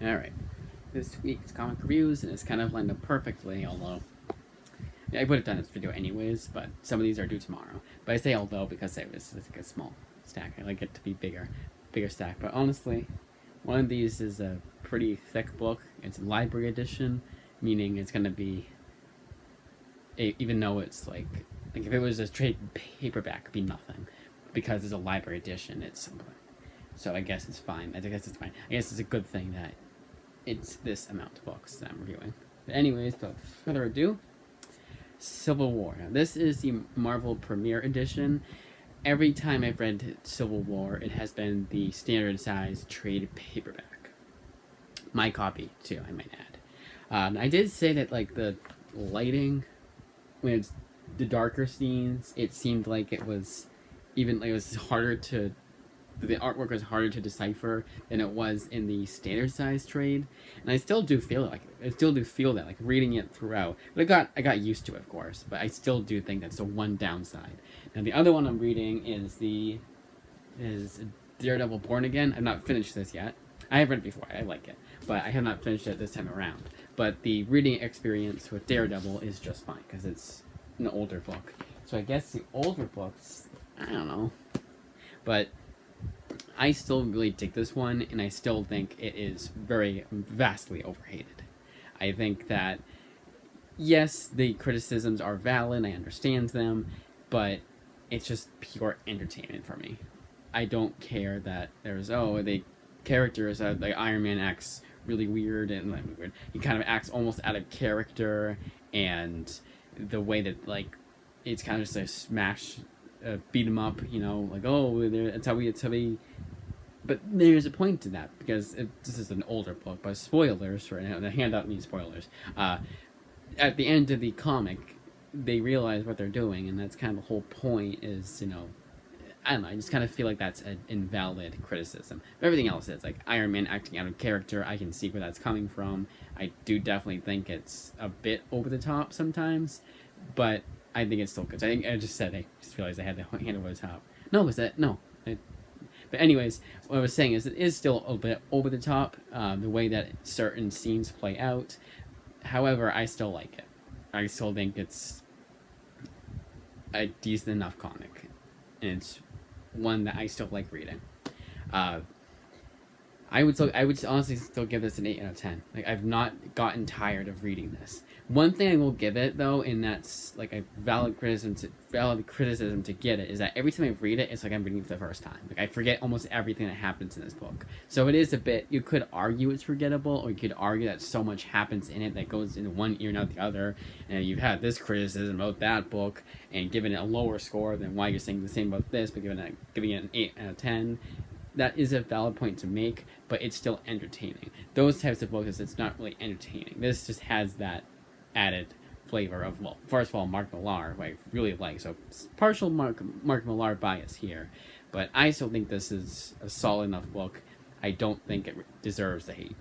Alright, this week's comic reviews, and it's kind of lined up perfectly, although I would have done this video anyways, but some of these are due tomorrow. But I say although because it was like a small stack. I like it to be bigger stack. But honestly, one of these is a pretty thick book. It's a library edition, meaning it's going to be, even though it's like if it was a trade paperback, it'd be nothing. Because it's a library edition, it's something. So I guess it's fine. I guess it's fine. I guess it's a good thing that it's this amount of books that I'm reviewing. But anyways, without further ado, Civil War. Now, this is the Marvel Premiere Edition. Every time I've read Civil War, it has been the standard size trade paperback. My copy, too, I might add. I did say that, like, the lighting, when it's the darker scenes, it seemed like it was it was harder to, the artwork was harder to decipher than it was in the standard size trade, and I still do feel that, like reading it throughout. But I got used to it, of course. But I still do think that's the one downside. Now the other one I'm reading is Daredevil Born Again. I've not finished this yet. I have read it before. I like it, but I have not finished it this time around. But the reading experience with Daredevil is just fine because it's an older book. So I guess the older books, I don't know, but I still really dig this one, and I still think it is very vastly overhated. I think that, yes, the criticisms are valid, I understand them, but it's just pure entertainment for me. I don't care that there's, the characters, like Iron Man acts really weird, and like, weird. He kind of acts almost out of character, and the way that, like, it's kind of just a smash, beat him up, like, that's how we. But there's a point to that, because this is an older book, but spoilers, right now, the handout means spoilers. At the end of the comic, they realize what they're doing, and that's kind of the whole point is, I don't know, I just kind of feel like that's an invalid criticism. But everything else is, like, Iron Man acting out of character, I can see where that's coming from. I do definitely think it's a bit over the top sometimes, but I think it's still good. So I just realized I had the hand over the top. But anyways, what I was saying is it is still a bit over the top, the way that certain scenes play out. However, I still like it. I still think it's a decent enough comic. And it's one that I still like reading. I would honestly still give this an 8 out of 10. Like, I've not gotten tired of reading this. One thing I will give it, though, and that's like a valid criticism to get it, is that every time I read it, it's like I'm reading it for the first time. Like, I forget almost everything that happens in this book. So it is a bit, you could argue it's forgettable, or you could argue that so much happens in it that goes into one ear and out the other, and you've had this criticism about that book, and given it a lower score than why you're saying the same about this, but giving it an 8 out of 10. That is a valid point to make, but it's still entertaining. Those types of books, it's not really entertaining. This just has that added flavor of, well, first of all, Mark Millar, who I really like, so partial Mark Millar bias here, but I still think this is a solid enough book. I don't think it deserves the hate.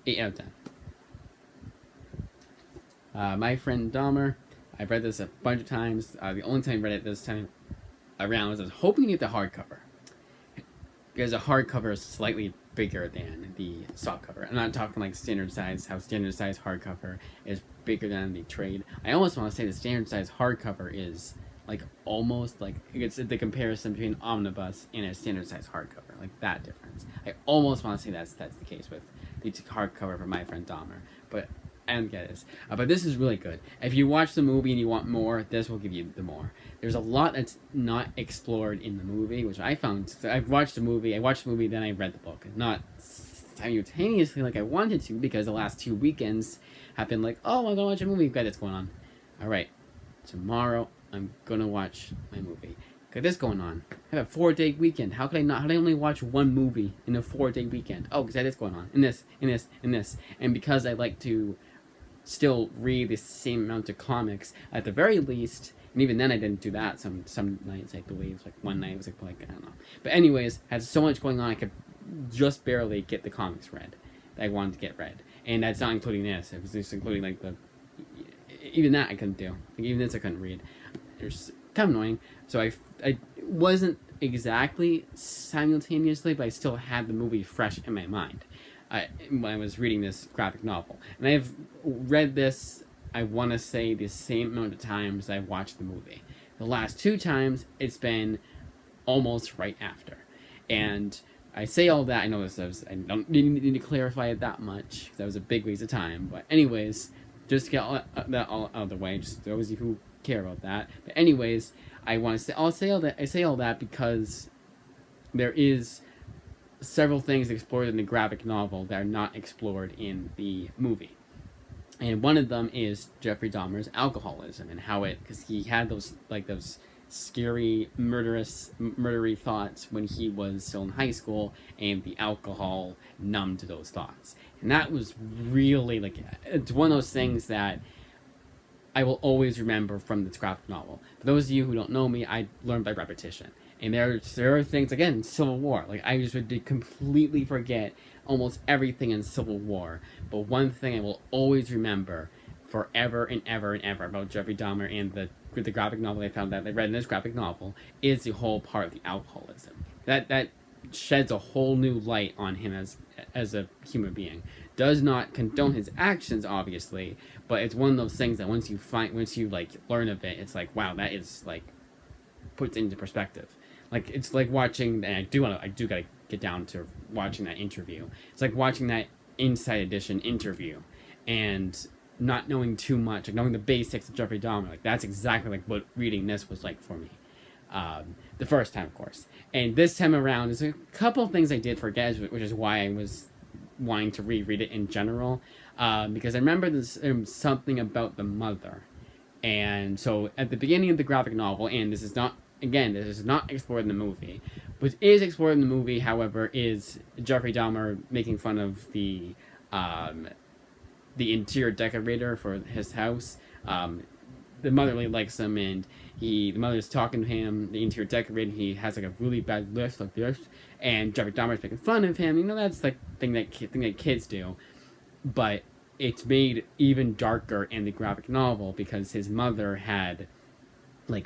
8 out of 10. My Friend Dahmer, I've read this a bunch of times. The only time I read it this time around was I was hoping to get the hardcover, because the hardcover is slightly bigger than the softcover. I'm not talking like standard size, how standard size hardcover is bigger than the trade. I almost want to say the standard size hardcover is like almost like, it's the comparison between Omnibus and a standard size hardcover, like that difference. I almost want to say that's the case with the hardcover for My Friend Dahmer, but I don't get this. But this is really good. If you watch the movie and you want more, this will give you the more. There's a lot that's not explored in the movie, which I found. So I watched the movie, then I read the book. Not simultaneously like I wanted to, because the last 2 weekends have been like, I'm gonna watch a movie. Got this going on. Alright, tomorrow I'm gonna watch my movie. Got this going on. I have a 4-day weekend. How could I only watch one movie in a 4-day weekend? Because I had this going on. And this, and this, and this. And because I like to still read the same amount of comics at the very least, and even then I didn't do that some nights, I believe. Like one night was like I don't know. But anyways, had so much going on, I could just barely get the comics read that I wanted to get read. And that's not including this. It was just including like even that I couldn't do. Like, even this I couldn't read. It's kind of annoying. So I wasn't exactly simultaneously, but I still had the movie fresh in my mind. when I was reading this graphic novel. And I've read this, I want to say, the same amount of times I've watched the movie. The last 2 times, it's been almost right after. And I say all that, I know I don't need to clarify it that much, because that was a big waste of time. But anyways, just to get that all out of the way, just those of you who care about that. But anyways, I say all that because there is several things explored in the graphic novel that are not explored in the movie. And one of them is Jeffrey Dahmer's alcoholism and how because he had those scary, murdery thoughts when he was still in high school, and the alcohol numbed those thoughts. And that was really, it's one of those things that I will always remember from this graphic novel. For those of you who don't know me, I learned by repetition. And there are things, again, Civil War. I just would completely forget almost everything in Civil War. But one thing I will always remember forever and ever and ever about Jeffrey Dahmer and the graphic novel I read in this graphic novel is the whole part of the alcoholism. That sheds a whole new light on him as a human being. Does not condone his actions, obviously, but it's one of those things that once you learn of it, it's like, wow, that is puts into perspective. It's like watching, and I do gotta get down to watching that interview. It's like watching that Inside Edition interview and not knowing too much, knowing the basics of Jeffrey Dahmer. That's exactly what reading this was like for me. The first time, of course. And this time around, there's a couple things I did forget, which is why I was wanting to reread it in general. Because I remember there's something about the mother. And so at the beginning of the graphic novel, and this is not explored in the movie. What is explored in the movie, however, is Jeffrey Dahmer making fun of the interior decorator for his house. The mother really likes him, and the mother's talking to him. The interior decorator, he has a really bad list like this, and Jeffrey Dahmer's making fun of him. That's thing that kids do, but it's made even darker in the graphic novel because his mother had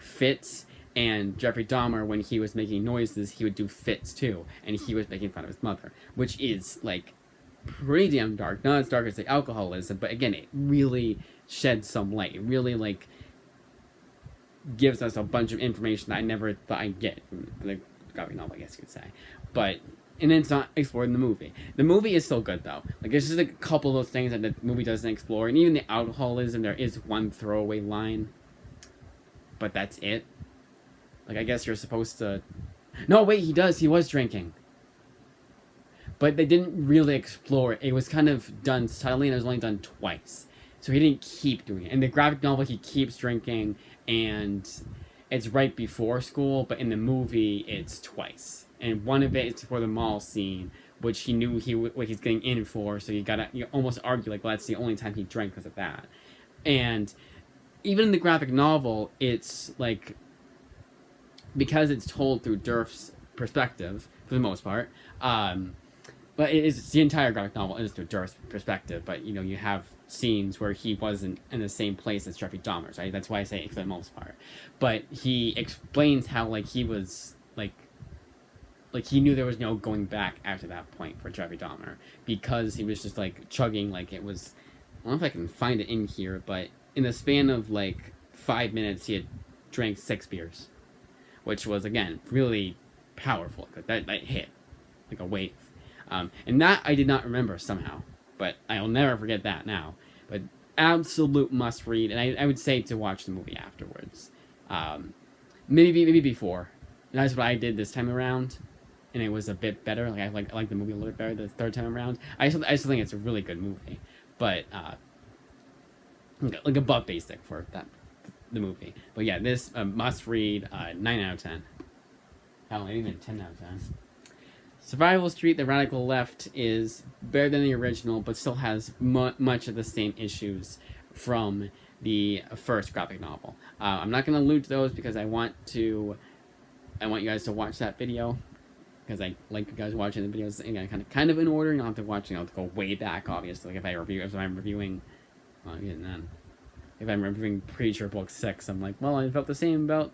fits. And Jeffrey Dahmer, when he was making noises, he would do fits too, and he was making fun of his mother, which is pretty damn dark. Not as dark as the alcoholism, but again, it really sheds some light. It really gives us a bunch of information that I never thought I'd get from the graphic novel, I guess you could say. And then it's not explored in the movie. The movie is still good though. It's just a couple of those things that the movie doesn't explore, and even the alcoholism, there is one throwaway line, but that's it. I guess you're supposed to... No, wait, he does. He was drinking. But they didn't really explore it. It was kind of done subtly, and it was only done twice. So he didn't keep doing it. In the graphic novel, he keeps drinking, and it's right before school, but in the movie, it's twice. And one of it is for the mall scene, which he knew what he's getting in for, so you almost argue, well, that's the only time he drank because of that. And even in the graphic novel, it's because it's told through Durf's perspective, for the most part, but it's the entire graphic novel is through Durf's perspective, but, you have scenes where he wasn't in the same place as Jeffrey Dahmer, right? That's why I say for the most part. But he explains how, he was, he knew there was no going back after that point for Jeffrey Dahmer, because he was just, chugging it was... I don't know if I can find it in here, but in the span of, 5 minutes, he had drank 6 beers. Which was, again, really powerful. That hit like a wave. And that I did not remember somehow. But I'll never forget that now. But absolute must read. And I would say to watch the movie afterwards. Maybe before. And that's what I did this time around. And it was a bit better. I like the movie a little bit better the third time around. I still think it's a really good movie. But, above basic for the movie. But yeah, this must read 9 out of 10. Hell, maybe even 10 out of 10. Survival Street, the radical left, is better than the original, but still has much of the same issues from the first graphic novel. I'm not going to allude to those because I want you guys to watch that video, because I like you guys watching the videos kind of in order. You don't have to watch, to go way back, obviously. If I'm reviewing Preacher Book 6, I'm I felt the same about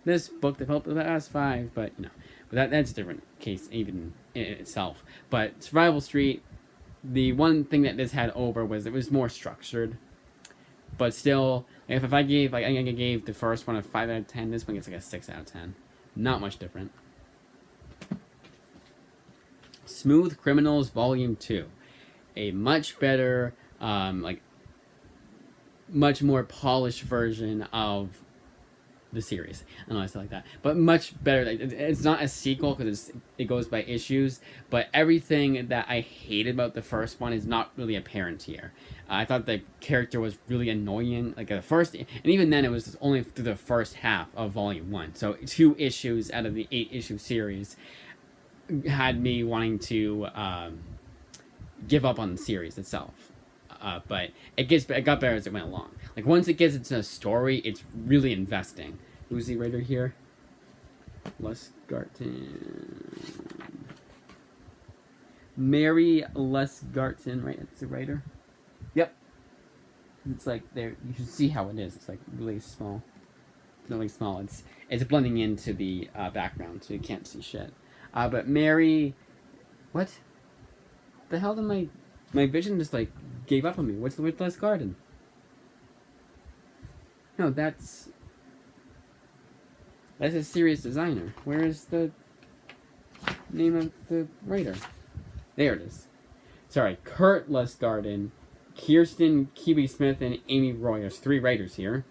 this book that felt the last 5, but that's a different case even in itself. But Survival Street, the one thing that this had over was it was more structured. But still, if I gave, like, I gave the first one a 5 out of 10, this one gets like a 6 out of 10. Not much different. Smooth Criminals Volume 2. A much better, much more polished version of the series. I don't know, I say like that, but much better. It's not a sequel because it goes by issues, but everything that I hated about the first one is not really apparent here. I thought the character was really annoying, like at the first, and even then it was only through the first half of Volume 1. So 2 issues out of the 8-issue series had me wanting to give up on the series itself. But it got better as it went along. Like, once it gets into a story, it's really investing. Who's the writer here? Lustgarten. Mary Lustgarten, right? It's the writer. Yep. It's like there. You can see how it is. It's like really small. Really small. It's blending into the background, so you can't see shit. But Mary, what? The hell did my vision just like gave up on me? What's the word Lustgarten? No, that's a serious designer. Where is the name of the writer? There it is. Sorry, Kurt Lustgarten, Kirsten Kiwi Smith, and Amy Roy. There's 3 writers here,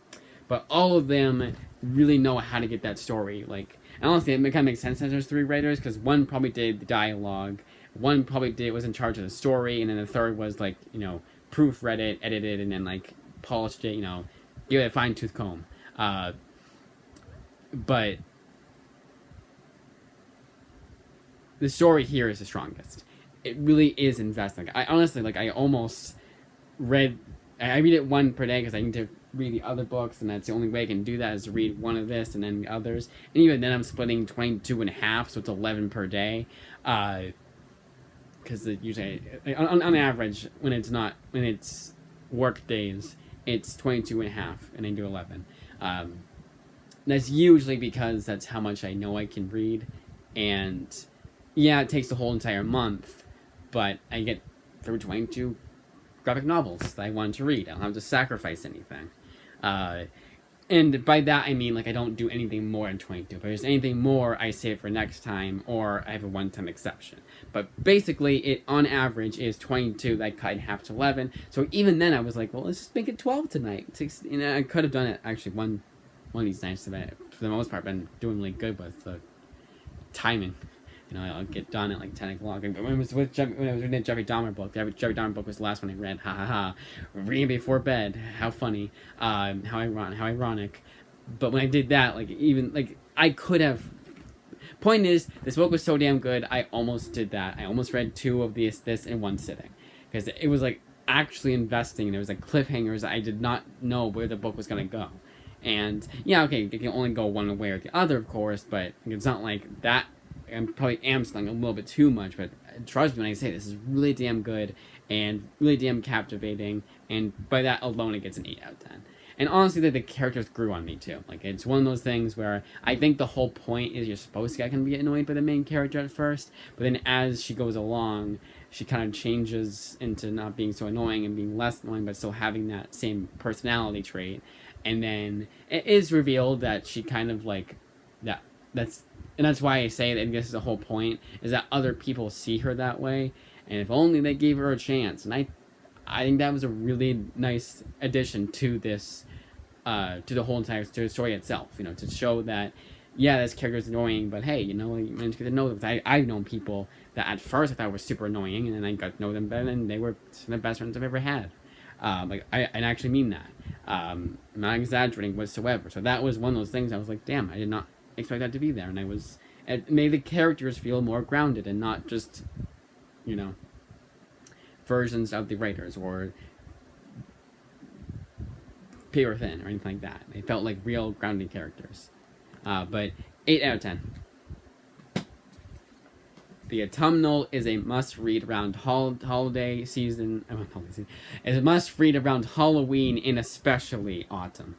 but all of them really know how to get that story. Like, and honestly, it kind of makes sense that there's 3 writers, because one probably did the dialogue, one probably was in charge of the story, and then the third was like, proofread it, edited, and then like polished it, give it a fine-tooth comb. But the story here is the strongest. It really is investing. I honestly, I almost read it 1 per day because I need to read the other books, and that's the only way I can do that is to read one of this and then the others. And even then I'm splitting 22 and a half, so it's 11 per day. Because usually, on average, when it's work days, it's 22 and a half, and I do 11. That's usually because that's how much I know I can read, and yeah, it takes the whole entire month, but I get through 22 graphic novels that I want to read. I don't have to sacrifice anything. And by that I mean, I don't do anything more than 22. If there's anything more, I save it for next time, or I have a one-time exception. But basically, it, on average, is 22 that I cut in half to 11. So even then, I was like, well, let's just make it 12 tonight. I could have done it, actually, one of these nights, but for the most part, I've been doing really good with the timing. I'll get done at 10 o'clock. When I was reading the Jeffrey Dahmer book, the Jeffrey Dahmer book was the last one I read. Ha ha ha. Reading before bed. How funny. How ironic. But when I did that, I could have... Point is, this book was so damn good, I almost did that. I almost read 2 of this in one sitting. Because it was, actually investing. There was, cliffhangers. I did not know where the book was going to go. And, yeah, okay, it can only go one way or the other, of course, but it's not like that... I'm probably amsling a little bit too much, but trust me when I say this is really damn good and really damn captivating, and by that alone it gets an 8 out of 10. And honestly, the characters grew on me too. It's one of those things where I think the whole point is you're supposed to get annoyed by the main character at first, but then as she goes along, she kind of changes into not being so annoying and being less annoying, but still having that same personality trait. And then it is revealed that she kind of that's why I say that, and this is the whole point, is that other people see her that way, and if only they gave her a chance. And I think that was a really nice addition to this, to the whole entire story itself, to show that, yeah, this character is annoying, but hey, you managed to get to know them. I've known people that at first I thought were super annoying, and then I got to know them better, and they were some of the best friends I've ever had. I actually mean that. I'm not exaggerating whatsoever. So that was one of those things I was like, damn, I did not expect that to be there, and it made the characters feel more grounded and not just versions of the writers or paper thin or anything like that. They felt like real grounded characters. But 8 out of 10. The Autumnal is a must-read around holiday season. It's a must-read around Halloween and especially autumn,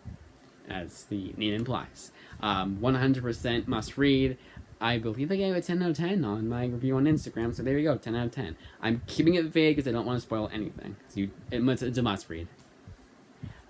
as the name implies. 100% must read. I believe I gave it a 10 out of 10 on my review on Instagram, so there you go, 10 out of 10. I'm keeping it vague because I don't want to spoil anything. So it's a must read.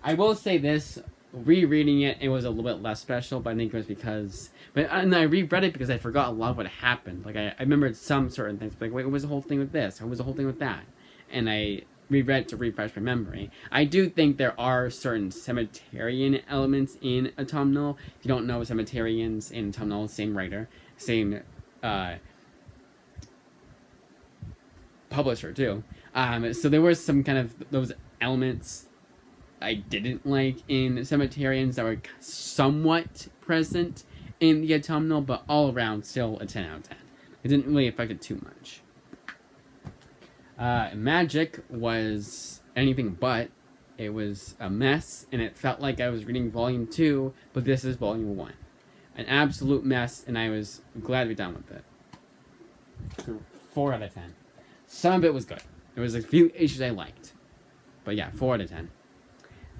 I will say this, rereading it, it was a little bit less special, but I think it was because... And I reread it because I forgot a lot of what happened. Like, I remembered some certain things, but like, wait, what was the whole thing with this? What was the whole thing with that? And I reread it to refresh my memory. I do think there are certain Cemeterian elements in Autumnal. If you don't know, Cemeterians in Autumnal, same writer, same publisher too. So there was some kind of those elements I didn't like in Cemeterians that were somewhat present in the Autumnal, but all around still a 10 out of 10. It didn't really affect it too much. Magic was anything but. It was a mess, and it felt like I was reading Volume 2, but this is Volume 1. An absolute mess, and I was glad to be done with it. 4 out of 10. Some of it was good. There was a few issues I liked. But yeah, 4 out of 10.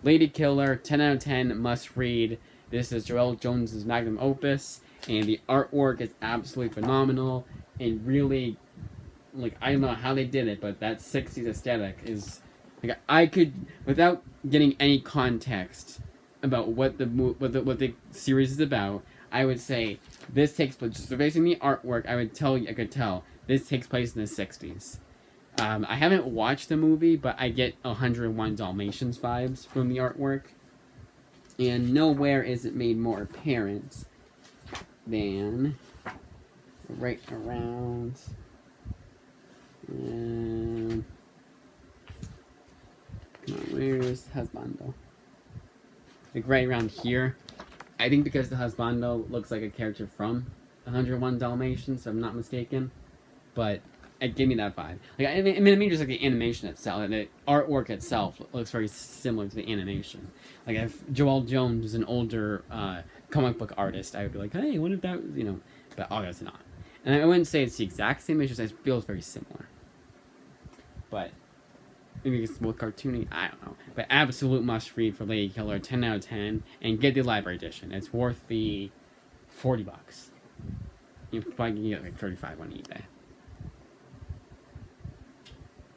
Lady Killer, 10 out of 10, must read. This is Joelle Jones's magnum opus, and the artwork is absolutely phenomenal. And really, like, I don't know how they did it, but that 60s aesthetic is... Like, I could, without getting any context about what the series is about, I would say this takes place, just based on the artwork, I could tell this takes place in the 60s. I haven't watched the movie, but I get 101 Dalmatians vibes from the artwork. And nowhere is it made more apparent than right around... come on, where's Husbando? Like right around here. I think because the Husbando looks like a character from 101 Dalmatians, if I'm not mistaken. But it gave me that vibe. Like, I mean, just like the animation itself, the artwork itself looks very similar to the animation. Like, if Joelle Jones was an older comic book artist, I would be like, hey, what if that, you know, but obviously not. And I wouldn't say it's the exact same, it just feels very similar. But maybe it's more cartoony, I don't know. But absolute must read for Lady Killer, 10 out of 10, and get the library edition. It's worth the $40. You probably can get like 35 on eBay.